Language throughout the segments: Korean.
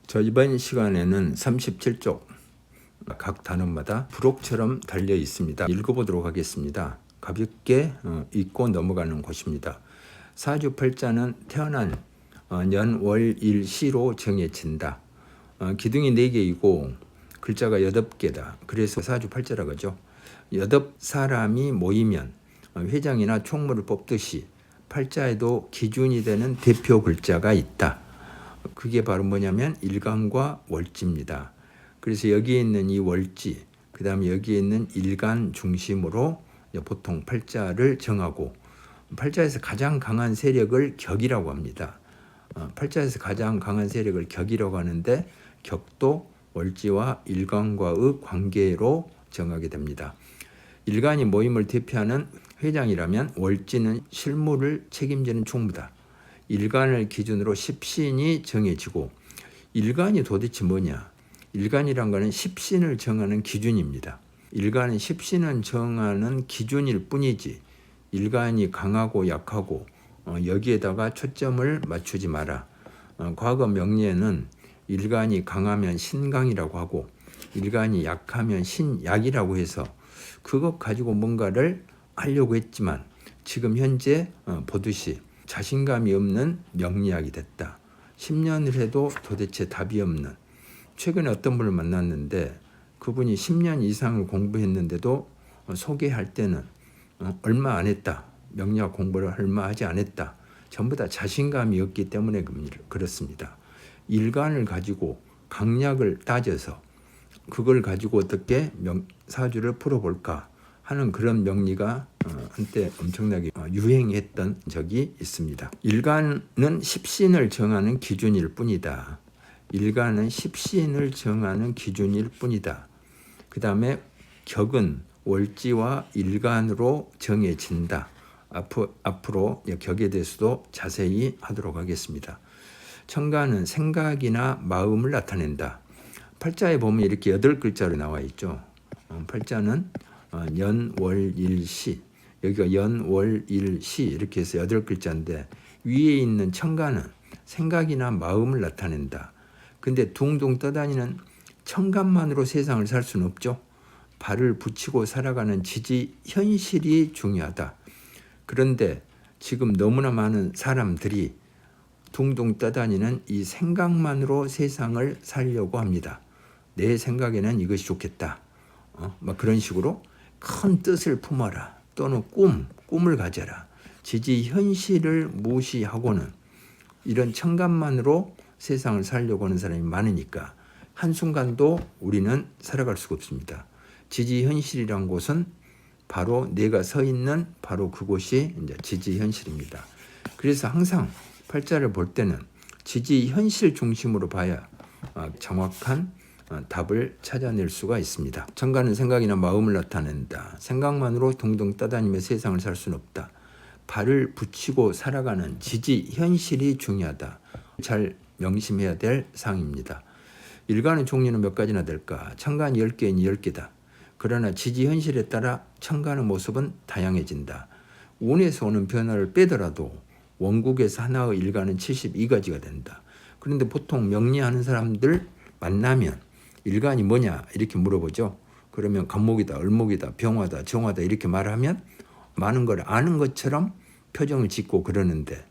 저 이번 시간에는 37쪽 각 단어마다 부록처럼 달려 있습니다. 읽어보도록 하겠습니다. 가볍게 읽고 넘어가는 것입니다. 사주팔자는 태어난 년, 월, 일, 시로 정해진다. 기둥이 4개이고 글자가 8개다. 그래서 사주팔자라고 하죠. 8사람이 모이면 회장이나 총무를 뽑듯이 팔자에도 기준이 되는 대표 글자가 있다. 그게 바로 뭐냐면 일간과 월지입니다. 그래서 여기에 있는 이 월지, 그 다음에 여기에 있는 일간 중심으로 보통 팔자를 정하고, 팔자에서 가장 강한 세력을 격이라고 합니다. 팔자에서 가장 강한 세력을 격이라고 하는데, 격도 월지와 일간과의 관계로 정하게 됩니다. 일간이 모임을 대표하는 회장이라면 월지는 실무를 책임지는 총무다. 일간을 기준으로 십신이 정해지고, 일간이 도대체 뭐냐? 일간이란 거는 십신을 정하는 기준입니다. 일간은 십신을 정하는 기준일 뿐이지 일간이 강하고 약하고 여기에다가 초점을 맞추지 마라. 과거 명리에는 일간이 강하면 신강이라고 하고 일간이 약하면 신약이라고 해서 그것 가지고 뭔가를 하려고 했지만 지금 현재 보듯이 자신감이 없는 명리학이 됐다. 10년을 해도 도대체 답이 없는, 최근에 어떤 분을 만났는데 그분이 10년 이상을 공부했는데도 소개할 때는 얼마 안 했다. 명리학 공부를 얼마 하지 않았다. 전부 다 자신감이 없기 때문에 그렇습니다. 일간을 가지고 강약을 따져서 그걸 가지고 어떻게 사주를 풀어볼까 하는 그런 명리가 한때 엄청나게 유행했던 적이 있습니다. 일간은 십신을 정하는 기준일 뿐이다. 일간은 십신을 정하는 기준일 뿐이다. 그 다음에 격은 월지와 일간으로 정해진다. 앞으로 격에 대해서도 자세히 하도록 하겠습니다. 천간은 생각이나 마음을 나타낸다. 팔자에 보면 이렇게 8글자로 나와 있죠. 팔자는 연, 월, 일, 시. 여기가 연, 월, 일, 시 이렇게 해서 8글자인데 위에 있는 천간은 생각이나 마음을 나타낸다. 근데 둥둥 떠다니는 천간만으로 세상을 살 수는 없죠. 발을 붙이고 살아가는 지지 현실이 중요하다. 그런데 지금 너무나 많은 사람들이 둥둥 떠다니는 이 생각만으로 세상을 살려고 합니다. 내 생각에는 이것이 좋겠다. 막 그런 식으로 큰 뜻을 품어라. 또는 꿈을 가져라. 지지 현실을 무시하고는 이런 천간만으로 세상을 살려고 하는 사람이 많으니까 한순간도 우리는 살아갈 수가 없습니다. 지지 현실이란 곳은 바로 내가 서 있는 바로 그곳이 이제 지지 현실입니다. 그래서 항상 팔자를 볼 때는 지지 현실 중심으로 봐야 정확한 답을 찾아낼 수가 있습니다. 천간은 생각이나 마음을 나타낸다. 생각만으로 둥둥 떠다니며 세상을 살 수는 없다. 발을 붙이고 살아가는 지지 현실이 중요하다. 잘 명심해야 될 사항입니다. 일간의 종류는 몇 가지나 될까? 천간이 10개이니 10개다. 그러나 지지 현실에 따라 천간의 모습은 다양해진다. 운에서 오는 변화를 빼더라도 원국에서 하나의 일간은 72가지가 된다. 그런데 보통 명리하는 사람들 만나면 일간이 뭐냐 이렇게 물어보죠. 그러면 간목이다, 을목이다, 병화다, 정화다 이렇게 말하면 많은 걸 아는 것처럼 표정을 짓고 그러는데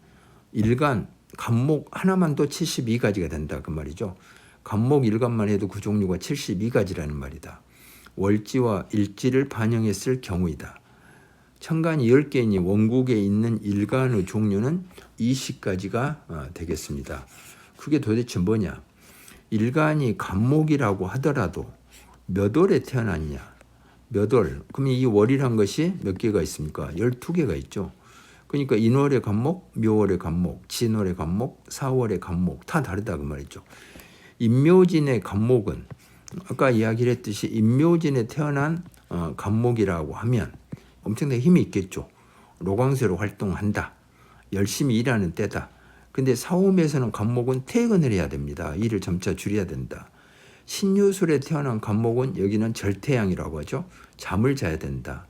일간, 간목 하나만 도 72가지가 된다 그 말이죠. 간목 일간만 해도 그 종류가 72가지라는 말이다. 월지와 일지를 반영했을 경우이다. 천간이 10개이니 원국에 있는 일간의 종류는 20가지가 되겠습니다. 그게 도대체 뭐냐? 일간이 간목이라고 하더라도 몇 월에 태어났냐? 몇 월? 그럼 이 월이란 것이 몇 개가 있습니까? 12개가 있죠. 그러니까 인월의 간목, 묘월의 간목, 진월의 간목, 사월의 간목 다 다르다 그 말이죠. 임묘진의 간목은 아까 이야기를 했듯이 임묘진에 태어난 간목이라고 하면 엄청나게 힘이 있겠죠. 로광쇠로 활동한다. 열심히 일하는 때다. 근데 사오미에서는 간목은 퇴근을 해야 됩니다. 일을 점차 줄여야 된다. 신유술에 태어난 간목은 여기는 절퇴양이라고 하죠. 잠을 자야 된다.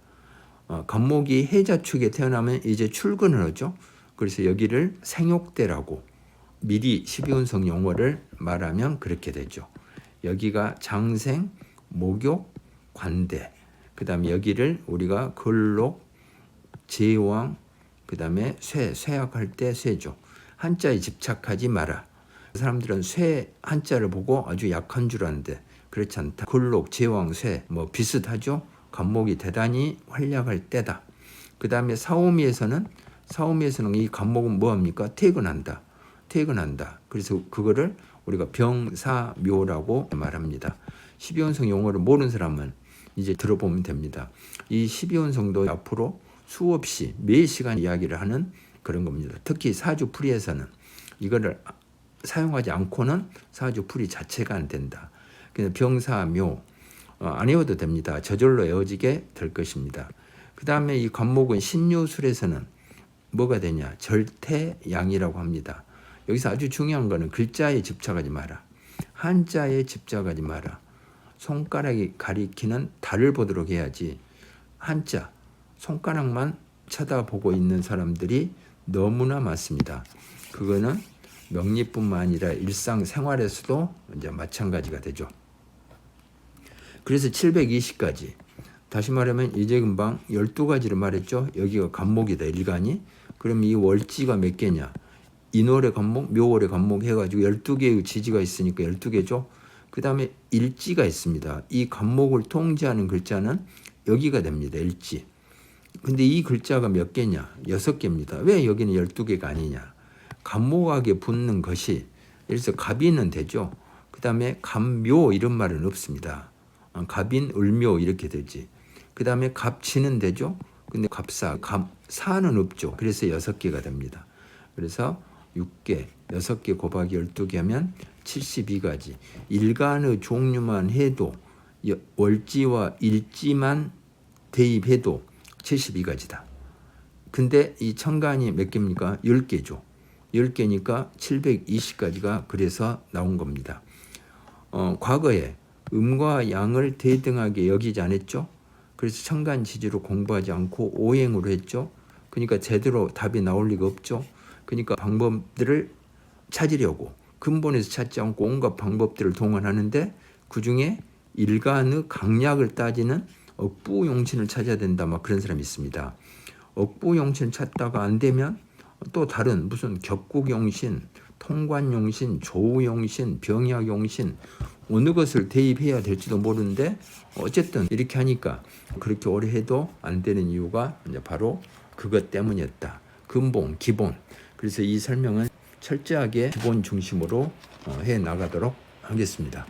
간목이 해자축에 태어나면 이제 출근을 하죠. 그래서 여기를 생욕대라고 미리 12운성 용어를 말하면 그렇게 되죠. 여기가 장생, 목욕, 관대. 그 다음에 여기를 우리가 근록, 제왕, 그 다음에 쇠약할 때 쇠죠. 한자에 집착하지 마라. 사람들은 쇠 한자를 보고 아주 약한 줄 아는데 그렇지 않다. 근록, 제왕, 쇠 뭐 비슷하죠. 간목이 대단히 활약할 때다. 그 다음에 사오미에서는 이 간목은 뭐합니까? 퇴근한다. 그래서 그거를 우리가 병사묘라고 말합니다. 12운성 용어를 모르는 사람은 이제 들어보면 됩니다. 이 12운성도 앞으로 수없이 매 시간 이야기를 하는 그런 겁니다. 특히 사주풀이에서는 이거를 사용하지 않고는 사주풀이 자체가 안 된다. 그래서 병사묘 안 외워도 됩니다. 저절로 외워지게 될 것입니다. 그 다음에 이 간목은 신유술에서는 뭐가 되냐? 절태양이라고 합니다. 여기서 아주 중요한 거는 글자에 집착하지 마라. 한자에 집착하지 마라. 손가락이 가리키는 달을 보도록 해야지. 한자, 손가락만 쳐다보고 있는 사람들이 너무나 많습니다. 그거는 명리뿐만 아니라 일상생활에서도 이제 마찬가지가 되죠. 그래서 720가지. 다시 말하면 이제 금방 12가지를 말했죠. 여기가 간목이다. 일간이. 그럼 이 월지가 몇 개냐? 인월의 간목, 묘월의 간목 해가지고 12개의 지지가 있으니까 12개죠. 그 다음에 일지가 있습니다. 이 간목을 통지하는 글자는 여기가 됩니다. 일지. 근데 이 글자가 몇 개냐? 6개입니다. 왜 여기는 12개가 아니냐? 간목하게 붙는 것이 그래서 갑인은 되죠. 그 다음에 갑묘 이런 말은 없습니다. 갑인, 을묘 이렇게 되지. 그 다음에 갑치는 되죠. 근데 갑사, 갑사는 없죠. 그래서 6개가 됩니다. 그래서 6개, 6개 곱하기 12개 하면 72가지. 일간의 종류만 해도 월지와 일지만 대입해도 72가지다. 근데 이 천간이 몇 개입니까? 10개죠. 10개니까 720가지가 그래서 나온 겁니다. 과거에 음과 양을 대등하게 여기지 않았죠? 그래서 천간지지로 공부하지 않고 오행으로 했죠. 그러니까 제대로 답이 나올 리가 없죠. 그러니까 방법들을 찾으려고 근본에서 찾지 않고 온갖 방법들을 동원하는데 그중에 일간의 강약을 따지는 억부용신을 찾아야 된다. 막 그런 사람이 있습니다. 억부용신을 찾다가 안 되면 또 다른 무슨 격국용신, 통관용신, 조우용신, 병약용신 어느 것을 대입해야 될지도 모르는데 어쨌든 이렇게 하니까 그렇게 오래 해도 안 되는 이유가 이제 바로 그것 때문이었다. 근본, 기본. 그래서 이 설명은 철저하게 기본 중심으로 해 나가도록 하겠습니다.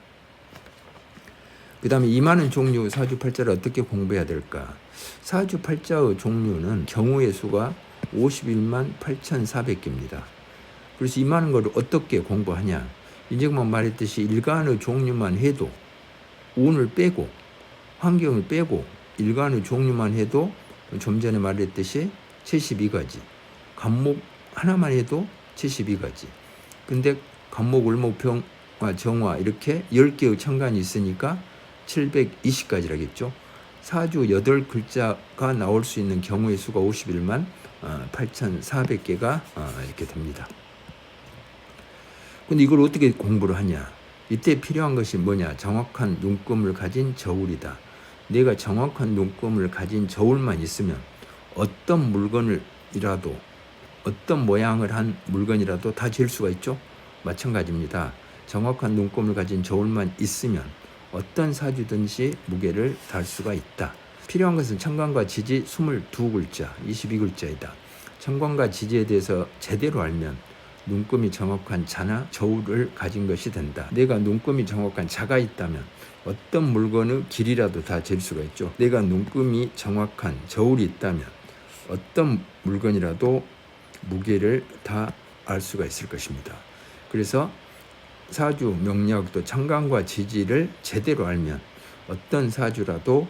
그 다음에 이 많은 종류 사주팔자를 어떻게 공부해야 될까? 사주팔자의 종류는 경우의 수가 51만 8,400개입니다. 그래서 이 많은 걸 어떻게 공부하냐? 이제만 말했듯이 일간의 종류만 해도 운을 빼고 환경을 빼고 일간의 종류만 해도 좀 전에 말했듯이 72가지. 간목 하나만 해도 72가지. 근데 간목, 을목, 병화, 정화 이렇게 10개의 천간이 있으니까 720가지라겠죠. 사주 8글자가 나올 수 있는 경우의 수가 51만 8,400개가 이렇게 됩니다. 근데 이걸 어떻게 공부를 하냐? 이때 필요한 것이 뭐냐? 정확한 눈금을 가진 저울이다. 내가 정확한 눈금을 가진 저울만 있으면 어떤 물건이라도 어떤 모양을 한 물건이라도 다 잴 수가 있죠. 마찬가지입니다. 정확한 눈금을 가진 저울만 있으면 어떤 사주든지 무게를 달 수가 있다. 필요한 것은 천간과 지지 22글자, 22글자이다. 천간과 지지에 대해서 제대로 알면 눈금이 정확한 자나 저울을 가진 것이 된다. 내가 눈금이 정확한 자가 있다면 어떤 물건의 길이라도 다 잴 수가 있죠. 내가 눈금이 정확한 저울이 있다면 어떤 물건이라도 무게를 다 알 수가 있을 것입니다. 그래서 사주 명략도 천간과 지지를 제대로 알면 어떤 사주라도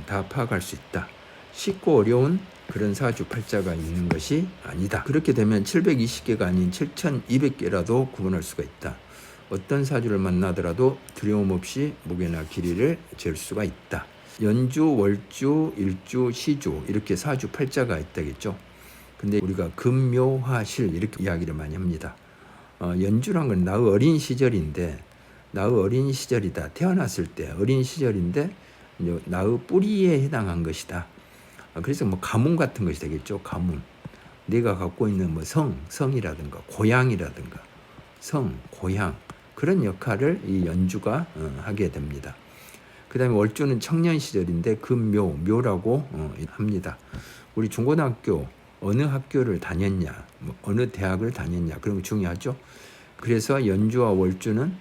다 파악할 수 있다. 쉽고 어려운 그런 사주 팔자가 있는 것이 아니다. 그렇게 되면 720개가 아닌 7200개라도 구분할 수가 있다. 어떤 사주를 만나더라도 두려움 없이 무게나 길이를 잴 수가 있다. 연주, 월주, 일주, 시주 이렇게 사주 팔자가 있다겠죠. 근데 우리가 금묘화실 이렇게 이야기를 많이 합니다. 연주란 건 나의 어린 시절인데, 나의 어린 시절이다. 태어났을 때 어린 시절인데 나의 뿌리에 해당한 것이다. 그래서 뭐 가문 같은 것이 되겠죠. 가문. 내가 갖고 있는 뭐 성이라든가 고향이라든가 성, 고향 그런 역할을 이 연주가 하게 됩니다. 그 다음에 월주는 청년 시절인데 그 묘라고 합니다. 우리 중고등학교 어느 학교를 다녔냐, 뭐 어느 대학을 다녔냐 그런 거 중요하죠. 그래서 연주와 월주는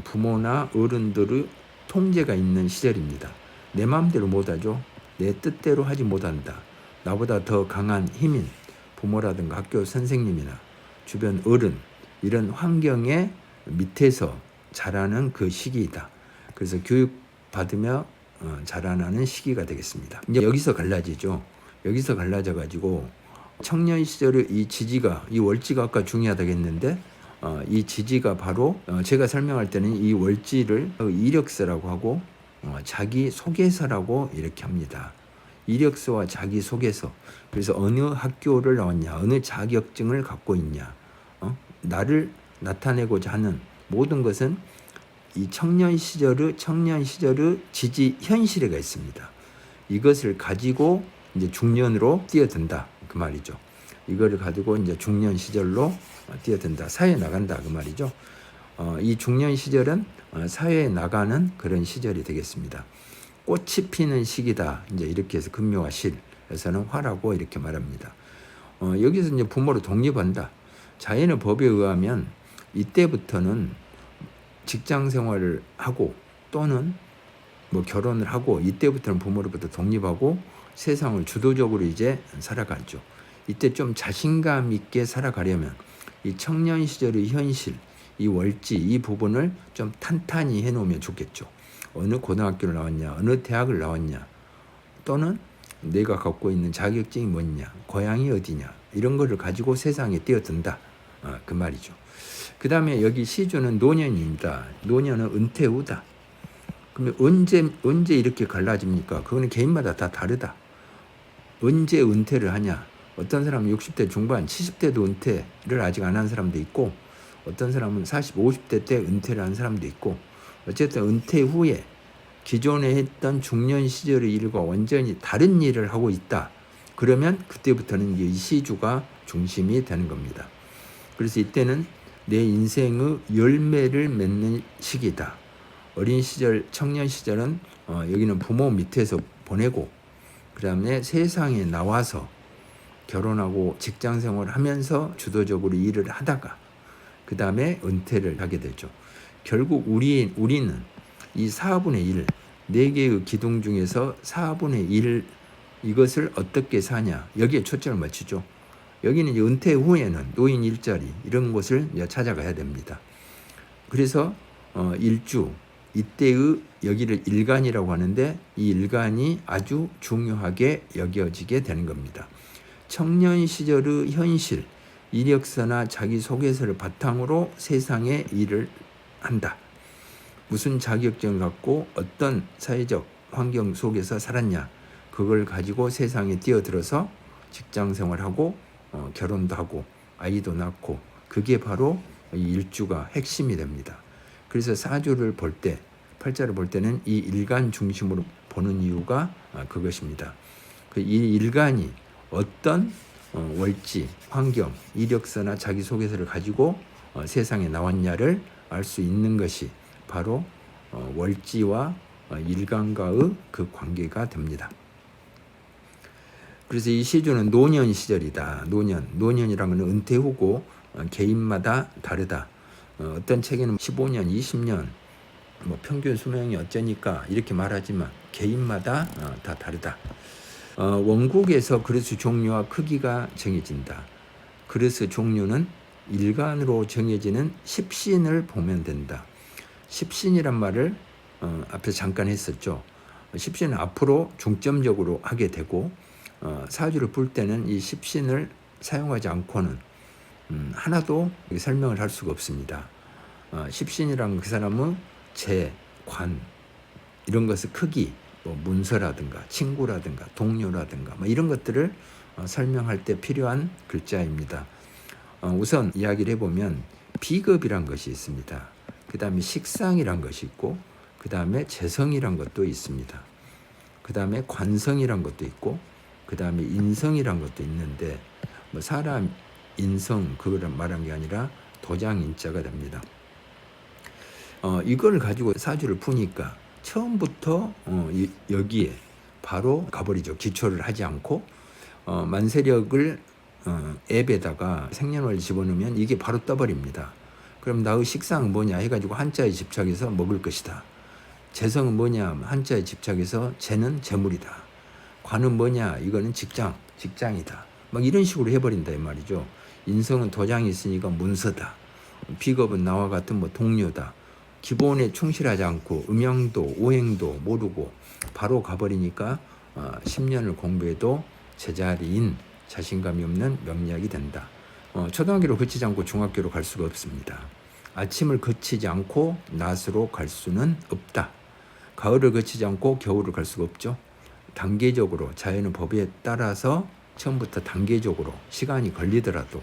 부모나 어른들의 통제가 있는 시절입니다. 내 마음대로 못하죠. 내 뜻대로 하지 못한다. 나보다 더 강한 힘인 부모라든가 학교 선생님이나 주변 어른 이런 환경의 밑에서 자라는 그 시기이다. 그래서 교육받으며 자라나는 시기가 되겠습니다. 이제 여기서 갈라지죠. 여기서 갈라져 가지고 청년 시절의 이 지지가, 이 월지가 아까 중요하다고 했는데 이 지지가 바로 제가 설명할 때는 이 월지를 이력서라고 하고 자기 소개서라고 이렇게 합니다. 이력서와 자기 소개서. 그래서 어느 학교를 나왔냐, 어느 자격증을 갖고 있냐, 나를 나타내고자 하는 모든 것은 이 청년 시절의 지지 현실에가 있습니다. 이것을 가지고 이제 중년으로 뛰어든다 그 말이죠. 이거를 가지고 이제 중년 시절로 뛰어든다, 사회에 나간다 그 말이죠. 이 중년 시절은 사회에 나가는 그런 시절이 되겠습니다. 꽃이 피는 시기다. 이제 이렇게 해서 금묘와 실에서는 화라고 이렇게 말합니다. 여기서 이제 부모로 독립한다. 자연의 법에 의하면 이때부터는 직장 생활을 하고 또는 뭐 결혼을 하고 이때부터는 부모로부터 독립하고 세상을 주도적으로 이제 살아가죠. 이때 좀 자신감 있게 살아가려면 이 청년 시절의 현실, 이 월지 이 부분을 좀 탄탄히 해놓으면 좋겠죠. 어느 고등학교를 나왔냐, 어느 대학을 나왔냐, 또는 내가 갖고 있는 자격증이 뭐냐, 고향이 어디냐 이런 거를 가지고 세상에 뛰어든다 그 말이죠. 그 다음에 여기 시주는 노년입니다. 노년은 은퇴 후다. 그러면 언제 이렇게 갈라집니까? 그거는 개인마다 다 다르다. 언제 은퇴를 하냐? 어떤 사람은 60대 중반, 70대도 은퇴를 아직 안 한 사람도 있고, 어떤 사람은 40, 50대 때 은퇴를 한 사람도 있고, 어쨌든 은퇴 후에 기존에 했던 중년 시절의 일과 완전히 다른 일을 하고 있다. 그러면 그때부터는 이 시주가 중심이 되는 겁니다. 그래서 이때는 내 인생의 열매를 맺는 시기다. 어린 시절, 청년 시절은 여기는 부모 밑에서 보내고 그 다음에 세상에 나와서 결혼하고 직장 생활을 하면서 주도적으로 일을 하다가 그 다음에 은퇴를 하게 되죠. 결국 우리는 이 4분의 1, 4개의 기둥 중에서 4분의 1 이것을 어떻게 사냐 여기에 초점을 맞추죠. 여기는 이제 은퇴 후에는 노인 일자리 이런 곳을 이제 찾아가야 됩니다. 그래서 일주 이때의 여기를 일간이라고 하는데 이 일간이 아주 중요하게 여겨지게 되는 겁니다. 청년 시절의 현실, 이력서나 자기소개서를 바탕으로 세상에 일을 한다. 무슨 자격증을 갖고 어떤 사회적 환경 속에서 살았냐 그걸 가지고 세상에 뛰어들어서 직장 생활하고 결혼도 하고 아이도 낳고 그게 바로 이 일주가 핵심이 됩니다. 그래서 사주를 볼 때, 팔자를 볼 때는 이 일간 중심으로 보는 이유가 그것입니다. 이 일간이 어떤 월지, 환경, 이력서나 자기소개서를 가지고 세상에 나왔냐를 알 수 있는 것이 바로 월지와 일간과의 그 관계가 됩니다. 그래서 이 시주는 노년 시절이다. 노년이라는 건 은퇴 후고 개인마다 다르다. 어떤 책에는 15년, 20년 뭐 평균 수명이 어쩌니까 이렇게 말하지만 개인마다 다 다르다. 원국에서 그릇의 종류와 크기가 정해진다. 그릇의 종류는 일간으로 정해지는 십신을 보면 된다. 십신이란 말을 앞에 잠깐 했었죠. 십신은 앞으로 중점적으로 하게 되고 사주를 볼 때는 이 십신을 사용하지 않고는 하나도 설명을 할 수가 없습니다. 십신이란 그 사람은 재, 관 이런 것의 크기, 뭐 문서라든가 친구라든가 동료라든가 뭐 이런 것들을 설명할 때 필요한 글자입니다. 우선 이야기를 해보면 비겁이란 것이 있습니다. 그 다음에 식상이란 것이 있고, 그 다음에 재성이란 것도 있습니다. 그 다음에 관성이란 것도 있고, 그 다음에 인성이란 것도 있는데, 뭐 사람 인성 그거를 말한 게 아니라 도장 인자가 됩니다. 이걸 가지고 사주를 푸니까 처음부터 여기에 바로 가버리죠. 기초를 하지 않고 만세력을 앱에다가 생년월일 집어넣으면 이게 바로 떠버립니다. 그럼 나의 식상은 뭐냐 해가지고 한자에 집착해서 먹을 것이다. 재성은 뭐냐 한자에 집착해서 재는 재물이다. 관은 뭐냐 이거는 직장이다. 막 이런 식으로 해버린다 이 말이죠. 인성은 도장이 있으니까 문서다. 비겁은 나와 같은 뭐 동료다. 기본에 충실하지 않고 음영도 오행도 모르고 바로 가버리니까 10년을 공부해도 제자리인 자신감이 없는 명리학이 된다. 초등학교를 거치지 않고 중학교로 갈 수가 없습니다. 아침을 거치지 않고 낮으로 갈 수는 없다. 가을을 거치지 않고 겨울을 갈 수가 없죠. 단계적으로 자연의 법에 따라서 처음부터 단계적으로 시간이 걸리더라도